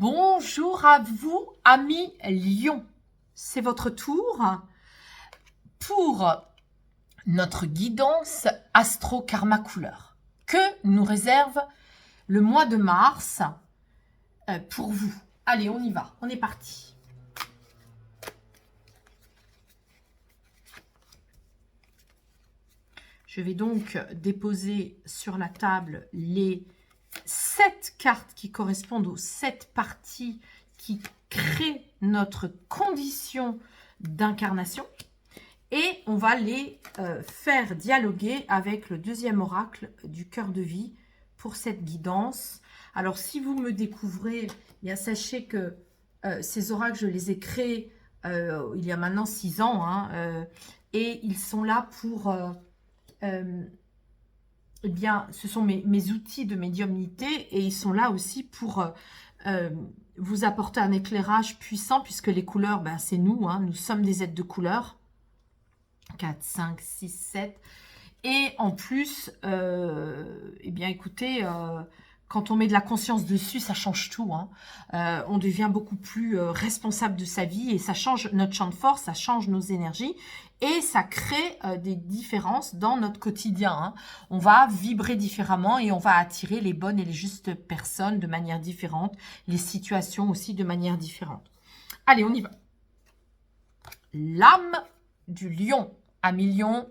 Bonjour à vous, amis Lion. C'est votre tour pour notre guidance astro-karma couleur que nous réserve le mois de mars pour vous. Allez, on y va, on est parti. Je vais donc déposer sur la table les 7 cartes qui correspondent aux 7 parties qui créent notre condition d'incarnation. Et on va les faire dialoguer avec le deuxième oracle du cœur de vie pour cette guidance. Alors, si vous me découvrez, eh bien, sachez que ces oracles, je les ai créés il y a maintenant 6 ans. Et ils sont là pour... eh bien, ce sont mes outils de médiumnité et ils sont là aussi pour vous apporter un éclairage puissant puisque les couleurs, ben, c'est nous, nous sommes des êtres de couleur. 4, 5, 6, 7. Et en plus, eh bien, écoutez, quand on met de la conscience dessus, ça change tout. On devient beaucoup plus responsable de sa vie et ça change notre champ de force, ça change nos énergies et ça crée des différences dans notre quotidien. On va vibrer différemment et on va attirer les bonnes et les justes personnes de manière différente, les situations aussi de manière différente. Allez, on y va. L'âme du lion. Ami lion,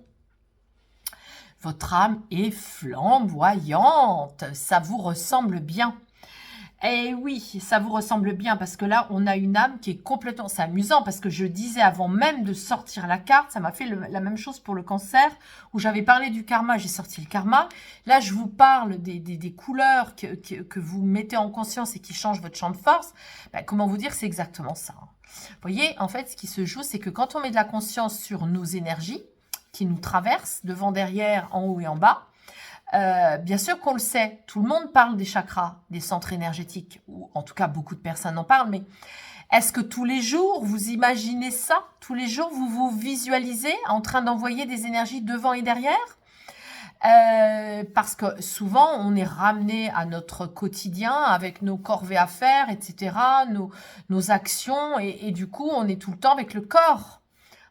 votre âme est flamboyante, ça vous ressemble bien. Eh oui, ça vous ressemble bien parce que là, on a une âme qui est complètement... C'est amusant parce que je disais avant même de sortir la carte, ça m'a fait la même chose pour le cancer où j'avais parlé du karma, j'ai sorti le karma. Là, je vous parle des couleurs que vous mettez en conscience et qui changent votre champ de force. Ben, comment vous dire, c'est exactement ça. Vous voyez, en fait, ce qui se joue, c'est que quand on met de la conscience sur nos énergies qui nous traversent, devant, derrière, en haut et en bas, bien sûr qu'on le sait, tout le monde parle des chakras, des centres énergétiques, ou en tout cas beaucoup de personnes en parlent, mais est-ce que tous les jours vous imaginez ça? Tous les jours vous vous visualisez en train d'envoyer des énergies devant et derrière? Parce que souvent on est ramené à notre quotidien avec nos corvées à faire, etc., nos actions, et du coup on est tout le temps avec le corps.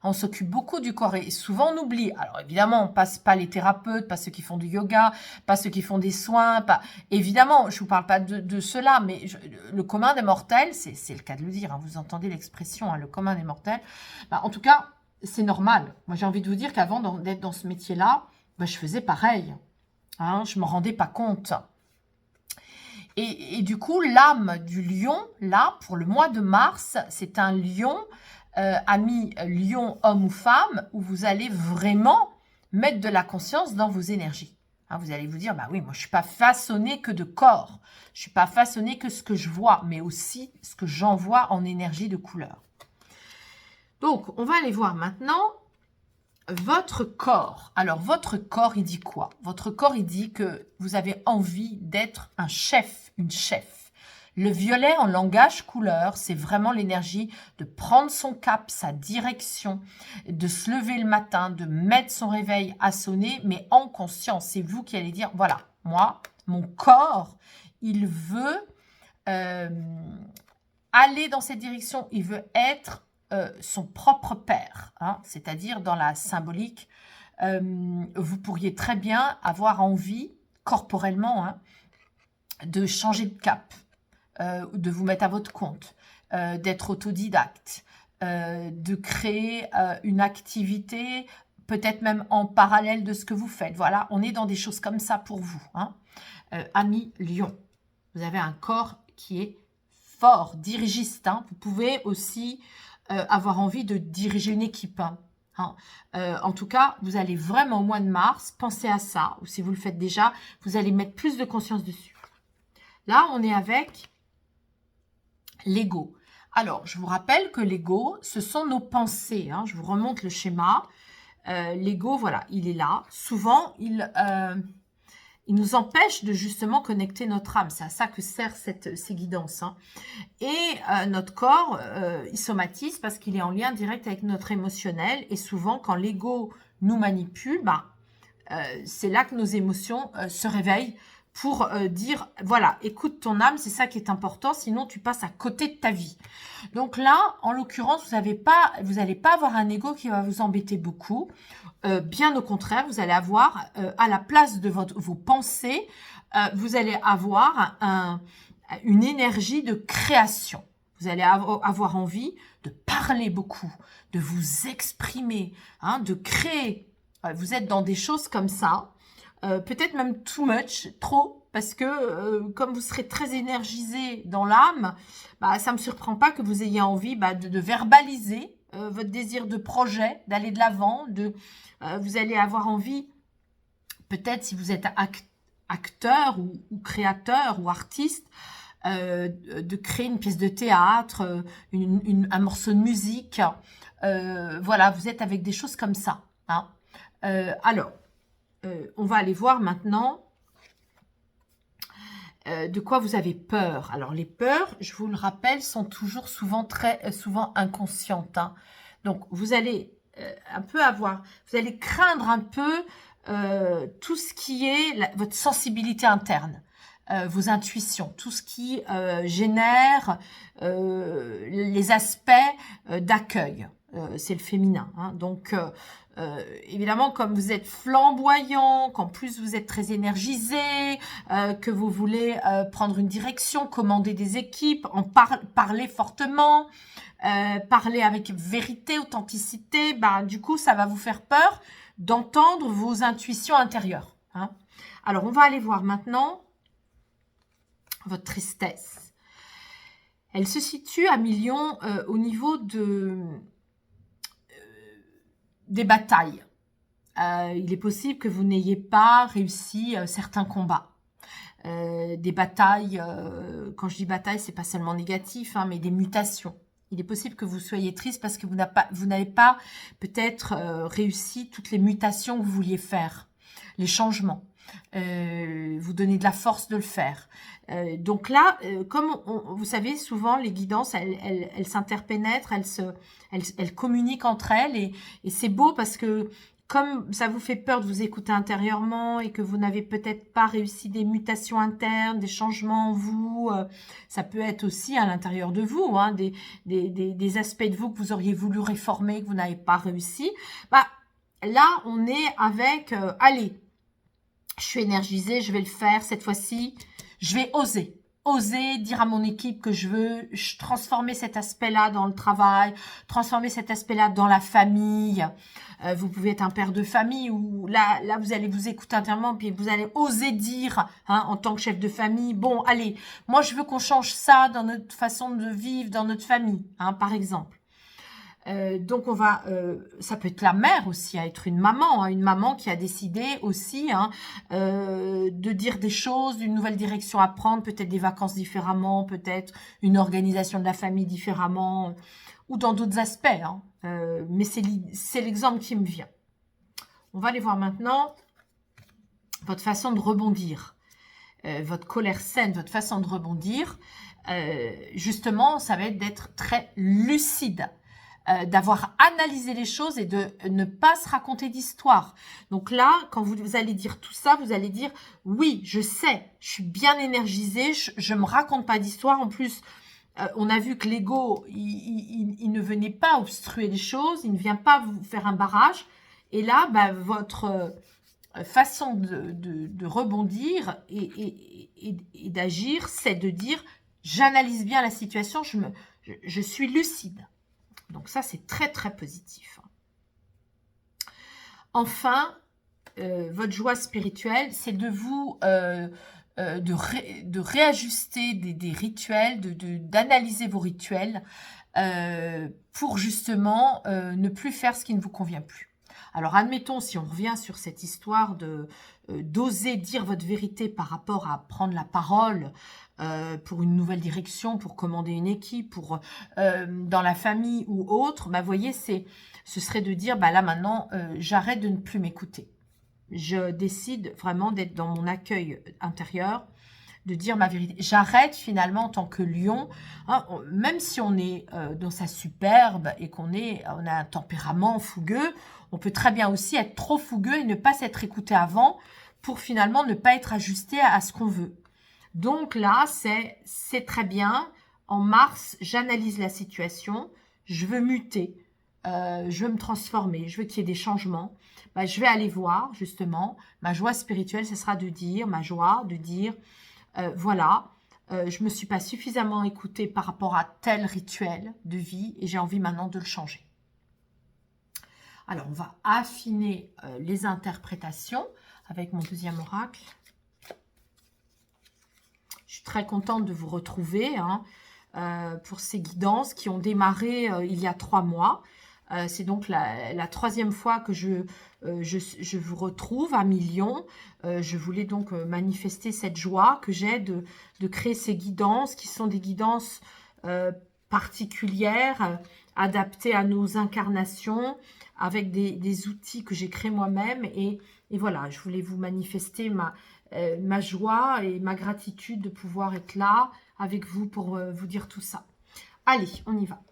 On s'occupe beaucoup du corps et souvent on oublie. Alors évidemment, on passe pas les thérapeutes, pas ceux qui font du yoga, pas ceux qui font des soins. Évidemment, je vous parle pas de cela, mais le commun des mortels, c'est le cas de le dire. Vous entendez l'expression, le commun des mortels. En tout cas, c'est normal. Moi, j'ai envie de vous dire qu'avant d'être dans ce métier-là, je faisais pareil. Je m'en rendais pas compte. Et du coup, l'âme du lion, là, pour le mois de mars, c'est un lion... ami lion, homme ou femme, où vous allez vraiment mettre de la conscience dans vos énergies. Vous allez vous dire, bah oui, moi je ne suis pas façonné que de corps, je ne suis pas façonné que ce que je vois, mais aussi ce que j'envoie en énergie de couleur. Donc, on va aller voir maintenant votre corps. Alors, votre corps, il dit quoi? Votre corps, il dit que vous avez envie d'être un chef, une chef. Le violet en langage couleur, c'est vraiment l'énergie de prendre son cap, sa direction, de se lever le matin, de mettre son réveil à sonner, mais en conscience. C'est vous qui allez dire, voilà, moi, mon corps, il veut aller dans cette direction, il veut être son propre père, c'est-à-dire dans la symbolique, vous pourriez très bien avoir envie, corporellement, de changer de cap. De vous mettre à votre compte, d'être autodidacte, de créer une activité, peut-être même en parallèle de ce que vous faites. Voilà, on est dans des choses comme ça pour vous. Ami Lion, vous avez un corps qui est fort, dirigiste. Vous pouvez aussi avoir envie de diriger une équipe. En tout cas, vous allez vraiment au mois de mars, penser à ça, ou si vous le faites déjà, vous allez mettre plus de conscience dessus. Là, on est avec... l'ego. Alors, je vous rappelle que l'ego, ce sont nos pensées. Je vous remonte le schéma. L'ego, voilà, il est là. Souvent, il nous empêche de justement connecter notre âme. C'est à ça que servent ces guidances. Et notre corps, il somatise parce qu'il est en lien direct avec notre émotionnel. Et souvent, quand l'ego nous manipule, c'est là que nos émotions se réveillent pour dire, voilà, écoute ton âme, c'est ça qui est important, sinon tu passes à côté de ta vie. Donc là, en l'occurrence, vous n'allez pas avoir un ego qui va vous embêter beaucoup. Bien au contraire, vous allez avoir, à la place de vos pensées, vous allez avoir une énergie de création. Vous allez avoir envie de parler beaucoup, de vous exprimer, hein, de créer. Vous êtes dans des choses comme ça. Peut-être même too much, trop, parce que comme vous serez très énergisé dans l'âme, bah, ça ne me surprend pas que vous ayez envie de verbaliser votre désir de projet, d'aller de l'avant, vous allez avoir envie, peut-être si vous êtes acteur ou créateur ou artiste, de créer une pièce de théâtre, un morceau de musique, voilà, vous êtes avec des choses comme ça, hein. Alors, on va aller voir maintenant de quoi vous avez peur. Alors, les peurs, je vous le rappelle, sont toujours très souvent inconscientes, hein. Donc, vous allez vous allez craindre un peu tout ce qui est votre sensibilité interne, vos intuitions, tout ce qui génère les aspects d'accueil. C'est le féminin, hein. Donc, évidemment, comme vous êtes flamboyant, qu'en plus vous êtes très énergisé, que vous voulez prendre une direction, commander des équipes, parler fortement, parler avec vérité, authenticité, du coup, ça va vous faire peur d'entendre vos intuitions intérieures, hein. Alors, on va aller voir maintenant votre tristesse. Elle se situe à millions au niveau des batailles. Il est possible que vous n'ayez pas réussi certains combats. Des batailles, quand je dis bataille, c'est pas seulement négatif, hein, mais des mutations. Il est possible que vous soyez triste parce que vous n'avez pas peut-être réussi toutes les mutations que vous vouliez faire, les changements. Vous donner de la force de le faire. Donc là, comme vous savez, souvent les guidances, elles s'interpénètrent, elles communiquent entre elles et c'est beau parce que comme ça vous fait peur de vous écouter intérieurement et que vous n'avez peut-être pas réussi des mutations internes, des changements en vous, ça peut être aussi à l'intérieur de vous, hein, des aspects de vous que vous auriez voulu réformer, que vous n'avez pas réussi. Là, on est avec, allez, je suis énergisée, je vais le faire cette fois-ci, je vais oser dire à mon équipe que je veux transformer cet aspect-là dans le travail, transformer cet aspect-là dans la famille. Vous pouvez être un père de famille où là vous allez vous écouter intérieurement puis vous allez oser dire, hein, en tant que chef de famille, bon allez, moi je veux qu'on change ça dans notre façon de vivre, dans notre famille, hein, par exemple. Donc ça peut être la mère aussi, être une maman qui a décidé aussi, hein, de dire des choses, une nouvelle direction à prendre, peut-être des vacances différemment, peut-être une organisation de la famille différemment, ou dans d'autres aspects, hein. Mais c'est l'exemple qui me vient. On va aller voir maintenant votre façon de rebondir, votre colère saine, votre façon de rebondir. Justement, ça va être d'être très lucide. D'avoir analysé les choses et de ne pas se raconter d'histoire. Donc là, quand vous allez dire tout ça, vous allez dire « Oui, je sais, je suis bien énergisée, je ne me raconte pas d'histoire. » En plus, on a vu que l'ego, il ne venait pas obstruer les choses, il ne vient pas vous faire un barrage. Et là, votre façon de rebondir et d'agir, c'est de dire « J'analyse bien la situation, je suis lucide. » Donc ça, c'est très, très positif. Enfin, votre joie spirituelle, c'est de vous de réajuster des rituels, d'analyser vos rituels pour justement ne plus faire ce qui ne vous convient plus. Alors, admettons, si on revient sur cette histoire d'oser dire votre vérité par rapport à prendre la parole pour une nouvelle direction, pour commander une équipe, dans la famille ou autre, vous voyez, ce serait de dire, là maintenant, j'arrête de ne plus m'écouter. Je décide vraiment d'être dans mon accueil intérieur, de dire ma vérité. J'arrête finalement en tant que lion, hein, même si on est dans sa superbe et on a un tempérament fougueux, on peut très bien aussi être trop fougueux et ne pas s'être écouté avant pour finalement ne pas être ajusté à ce qu'on veut. Donc là, c'est très bien. En mars, j'analyse la situation, je veux muter, je veux me transformer, je veux qu'il y ait des changements. Bah, je vais aller voir justement, ma joie spirituelle, ce sera de dire, ma joie, de dire, voilà, je ne me suis pas suffisamment écoutée par rapport à tel rituel de vie et j'ai envie maintenant de le changer. Alors, on va affiner les interprétations avec mon deuxième oracle. Je suis très contente de vous retrouver pour ces guidances qui ont démarré il y a 3 mois. C'est donc la troisième fois que je vous retrouve à Million. Je voulais donc manifester cette joie que j'ai de créer ces guidances qui sont des guidances particulières, adaptées à nos incarnations, avec des outils que j'ai créés moi-même. Et voilà, je voulais vous manifester ma joie et ma gratitude de pouvoir être là avec vous pour vous dire tout ça. Allez, on y va.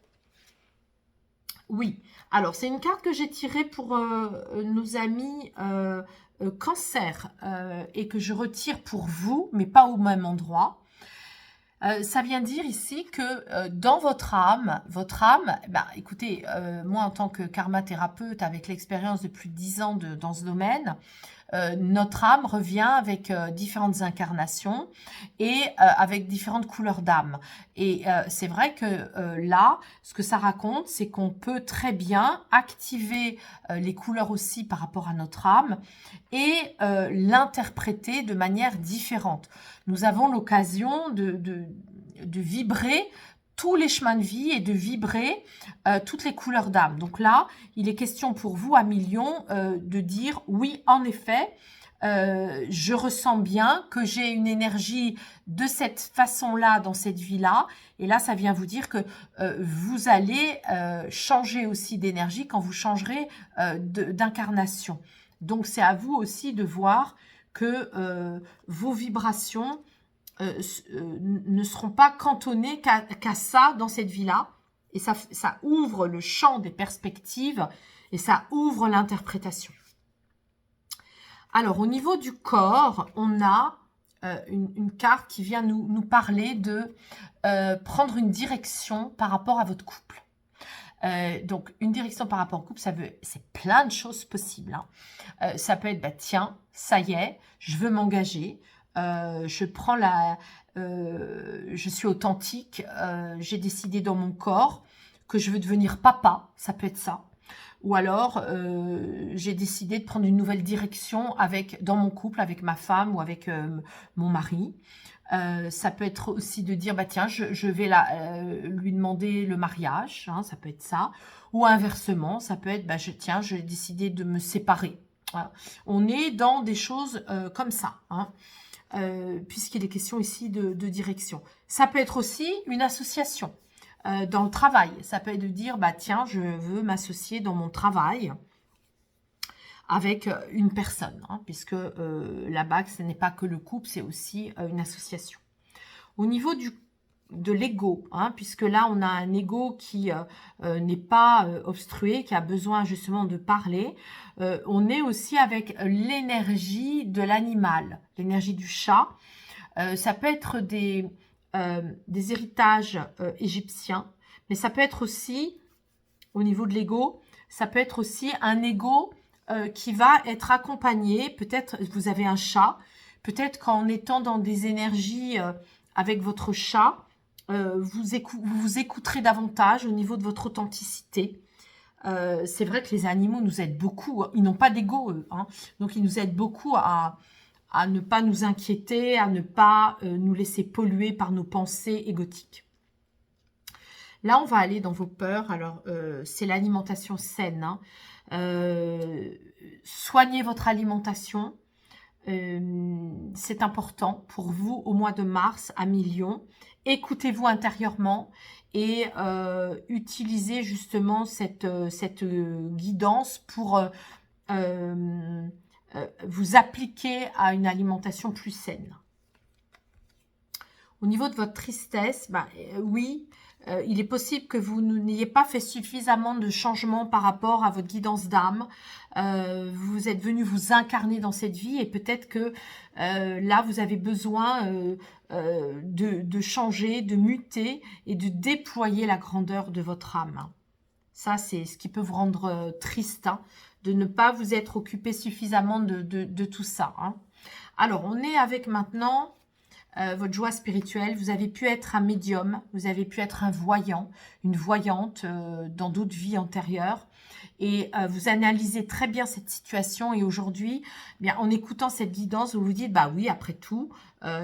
Oui, alors c'est une carte que j'ai tirée pour nos amis cancer et que je retire pour vous, mais pas au même endroit. Ça vient dire ici que dans votre âme, écoutez, moi en tant que karma-thérapeute avec l'expérience de plus de 10 ans dans ce domaine, notre âme revient avec différentes incarnations et avec différentes couleurs d'âme. Et c'est vrai que là, ce que ça raconte, c'est qu'on peut très bien activer les couleurs aussi par rapport à notre âme et l'interpréter de manière différente. Nous avons l'occasion de vibrer tous les chemins de vie et de vibrer toutes les couleurs d'âme. Donc là, il est question pour vous à Million de dire oui, en effet, je ressens bien que j'ai une énergie de cette façon-là dans cette vie-là. Et là, ça vient vous dire que vous allez changer aussi d'énergie quand vous changerez d'incarnation. Donc, c'est à vous aussi de voir que vos vibrations ne seront pas cantonnées qu'à ça dans cette vie-là. Et ça ouvre le champ des perspectives et ça ouvre l'interprétation. Alors, au niveau du corps, on a une carte qui vient nous parler de prendre une direction par rapport à votre couple. Donc, une direction par rapport au couple, c'est plein de choses possibles. Ça peut être, tiens, ça y est, je veux m'engager. Je suis authentique, j'ai décidé dans mon corps que je veux devenir papa, ça peut être ça. Ou alors, j'ai décidé de prendre une nouvelle direction dans mon couple, avec ma femme ou avec mon mari. Ça peut être aussi de dire, tiens, je vais lui demander le mariage, ça peut être ça. Ou inversement, ça peut être, j'ai décidé de me séparer. Voilà. On est dans des choses comme ça, puisqu'il est question ici de direction. Ça peut être aussi une association dans le travail. Ça peut être de dire, tiens, je veux m'associer dans mon travail avec une personne, puisque la bague, ce n'est pas que le couple, c'est aussi une association. Au niveau de l'ego, puisque là, on a un ego qui n'est pas obstrué, qui a besoin justement de parler, on est aussi avec l'énergie de l'animal, l'énergie du chat. Ça peut être des héritages égyptiens, mais ça peut être aussi, au niveau de l'ego, ça peut être aussi un ego qui va être accompagné. Peut-être vous avez un chat, peut-être qu'en étant dans des énergies avec votre chat, vous écouterez davantage au niveau de votre authenticité. C'est vrai que les animaux nous aident beaucoup, ils n'ont pas d'ego eux, donc ils nous aident beaucoup à ne pas nous inquiéter, à ne pas nous laisser polluer par nos pensées égotiques. Là, on va aller dans vos peurs. Alors, c'est l'alimentation saine. Soignez votre alimentation. C'est important pour vous au mois de mars à Million. Écoutez-vous intérieurement et utilisez justement cette guidance pour vous appliquer à une alimentation plus saine. Au niveau de votre tristesse, oui, il est possible que vous n'ayez pas fait suffisamment de changements par rapport à votre guidance d'âme. Vous êtes venu vous incarner dans cette vie et peut-être que là, vous avez besoin de changer, de muter et de déployer la grandeur de votre âme. Ça, c'est ce qui peut vous rendre triste, hein, de ne pas vous être occupé suffisamment de tout ça. Hein. Alors, on est avec maintenant votre joie spirituelle. Vous avez pu être un médium, vous avez pu être un voyant, une voyante dans d'autres vies antérieures. Et vous analysez très bien cette situation. Et aujourd'hui, en écoutant cette guidance, vous vous dites, bah oui, après tout,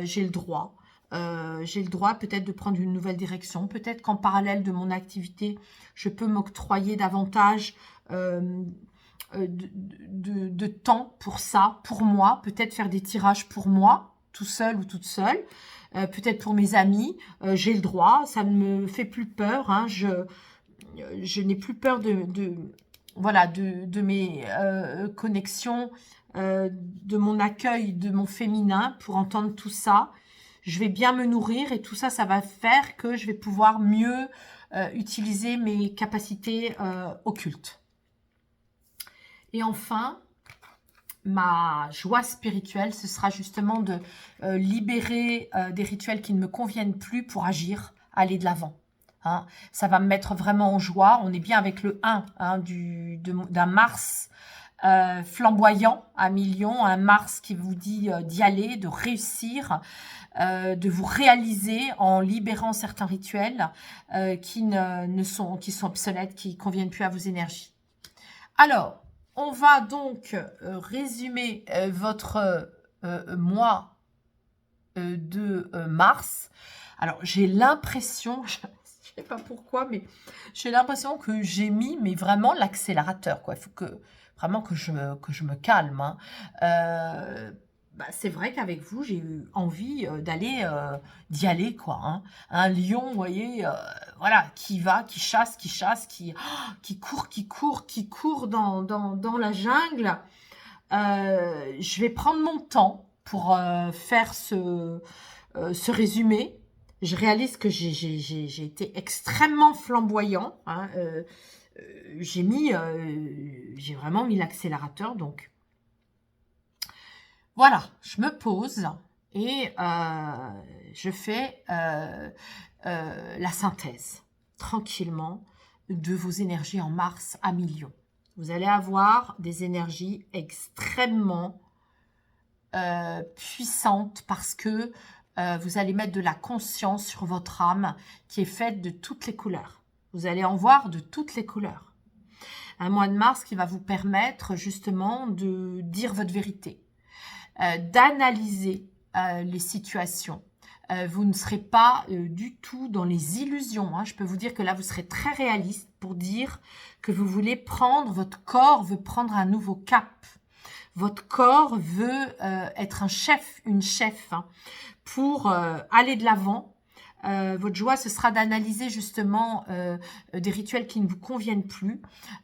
j'ai le droit. J'ai le droit peut-être de prendre une nouvelle direction. Peut-être qu'en parallèle de mon activité, je peux m'octroyer davantage de temps pour ça, pour moi. Peut-être faire des tirages pour moi, tout seul ou toute seule. Peut-être pour mes amis. J'ai le droit, ça ne me fait plus peur. Hein, je n'ai plus peur voilà, de mes connexions, de mon accueil, de mon féminin pour entendre tout ça. Je vais bien me nourrir et tout ça, ça va faire que je vais pouvoir mieux utiliser mes capacités occultes. Et enfin, ma joie spirituelle, ce sera justement de libérer des rituels qui ne me conviennent plus pour agir, aller de l'avant. Hein. Ça va me mettre vraiment en joie. On est bien avec le 1 hein, d'un Mars flamboyant à millions, un Mars qui vous dit d'y aller, de réussir, de vous réaliser en libérant certains rituels qui sont obsolètes, qui ne conviennent plus à vos énergies. Alors, on va donc résumer votre mois de mars. Alors, j'ai l'impression, je ne sais pas pourquoi, mais j'ai l'impression que j'ai mis mais vraiment l'accélérateur, quoi. Il faut vraiment que je me calme. Hein. C'est vrai qu'avec vous, j'ai eu envie d'y aller, quoi. Hein. Un lion, vous voyez, voilà, qui va, qui chasse, qui court dans la jungle. Je vais prendre mon temps pour faire ce résumé. Je réalise que j'ai été extrêmement flamboyant. Hein, j'ai vraiment mis l'accélérateur, donc voilà, je me pose et je fais la synthèse tranquillement de vos énergies en mars à millions. Vous allez avoir des énergies extrêmement puissantes parce que vous allez mettre de la conscience sur votre âme qui est faite de toutes les couleurs. Vous allez en voir de toutes les couleurs. Un mois de mars qui va vous permettre justement de dire votre vérité. D'analyser les situations. Vous ne serez pas du tout dans les illusions. Hein. Je peux vous dire que là, vous serez très réaliste pour dire que vous voulez votre corps veut prendre un nouveau cap. Votre corps veut être un chef, une chef hein, pour aller de l'avant. Votre joie, ce sera d'analyser justement des rituels qui ne vous conviennent plus.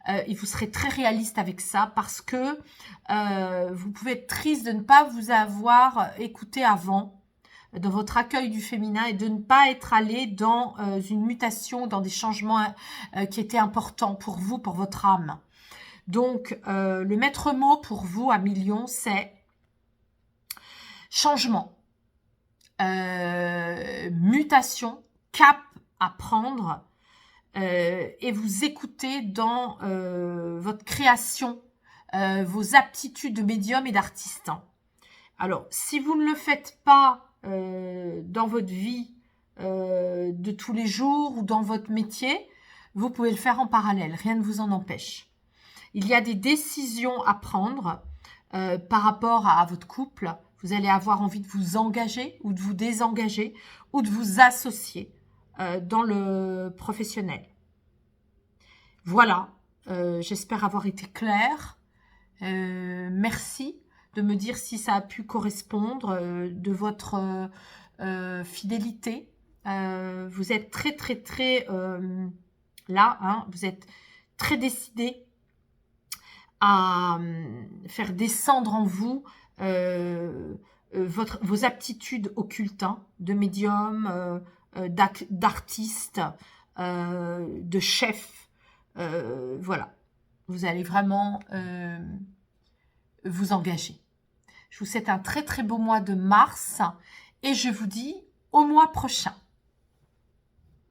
Et vous serez très réaliste avec ça parce que vous pouvez être triste de ne pas vous avoir écouté avant dans votre accueil du féminin et de ne pas être allé dans une mutation, dans des changements qui étaient importants pour vous, pour votre âme. Donc, le maître mot pour vous à millions, c'est changement. Mutation, cap à prendre et vous écoutez dans votre création, vos aptitudes de médium et d'artiste. Alors, si vous ne le faites pas dans votre vie de tous les jours ou dans votre métier, vous pouvez le faire en parallèle, rien ne vous en empêche. Il y a des décisions à prendre par rapport à votre couple. Vous allez avoir envie de vous engager ou de vous désengager ou de vous associer dans le professionnel. Voilà, j'espère avoir été claire. Merci de me dire si ça a pu correspondre de votre fidélité. Vous êtes très, très, très là, hein, vous êtes très décidé à faire descendre en vous vos aptitudes occultes, hein, de médium, d'artiste, de chef. Voilà, vous allez vraiment vous engager. Je vous souhaite un très très beau mois de mars et je vous dis au mois prochain.